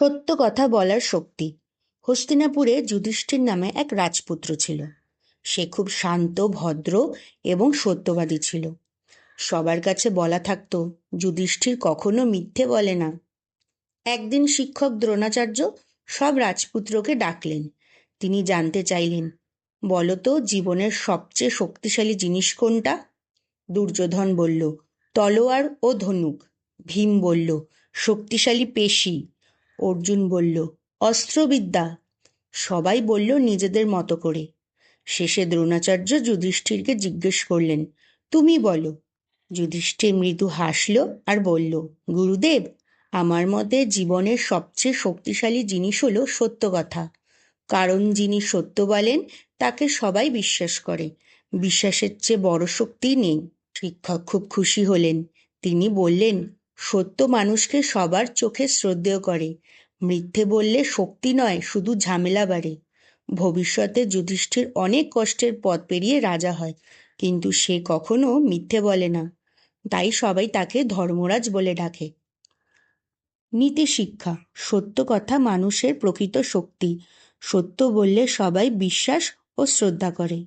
সত্য কথা বলার শক্তি। হস্তিনাপুরে যুধিষ্ঠির নামে এক রাজপুত্র ছিল। সে খুব শান্ত, ভদ্র এবং সত্যবাদী ছিল। সবার কাছে বলা থাকতো, যুধিষ্ঠির কখনো মিথ্যে বলে না। একদিন শিক্ষক দ্রোণাচার্য সব রাজপুত্রকে ডাকলেন। তিনি জানতে চাইলেন, বলো তো, জীবনের সবচেয়ে শক্তিশালী জিনিস কোনটা? দুর্যোধন বলল, তলোয়ার ও ধনুক। ভীম বলল, শক্তিশালী পেশি। অর্জুন বলল, অস্ত্রবিদ্যা। সবাই বলল নিজেদের মতো করে। শেষে দ্রোণাচার্য যুধিষ্ঠিরকে জিজ্ঞেস করলেন, তুমি বলো। যুধিষ্ঠির মৃদু হাসল আর বলল, গুরুদেব, আমার মতে জীবনের সবচেয়ে শক্তিশালী জিনিস হলো সত্য কথা। কারণ যিনি সত্য বলেন তাকে সবাই বিশ্বাস করে। বিশ্বাসের চেয়ে বড় শক্তি নেই। শিক্ষক খুব খুশি হলেন। তিনি বললেন, সত্য মানুষকে সবার চোখে শ্রদ্ধেয় করে। মিথ্যে বললে শক্তি নয়, শুধু ঝামেলা বাড়ে। ভবিষ্যতে যুধিষ্ঠির অনেক কষ্টের পথ পেরিয়ে রাজা হয়, কিন্তু সে কখনো মিথ্যে বলে না। তাই সবাই তাকে ধর্মরাজ বলে ডাকে। নীতি শিক্ষা। সত্য কথা মানুষের প্রকৃত শক্তি। সত্য বললে সবাই বিশ্বাস ও শ্রদ্ধা করে।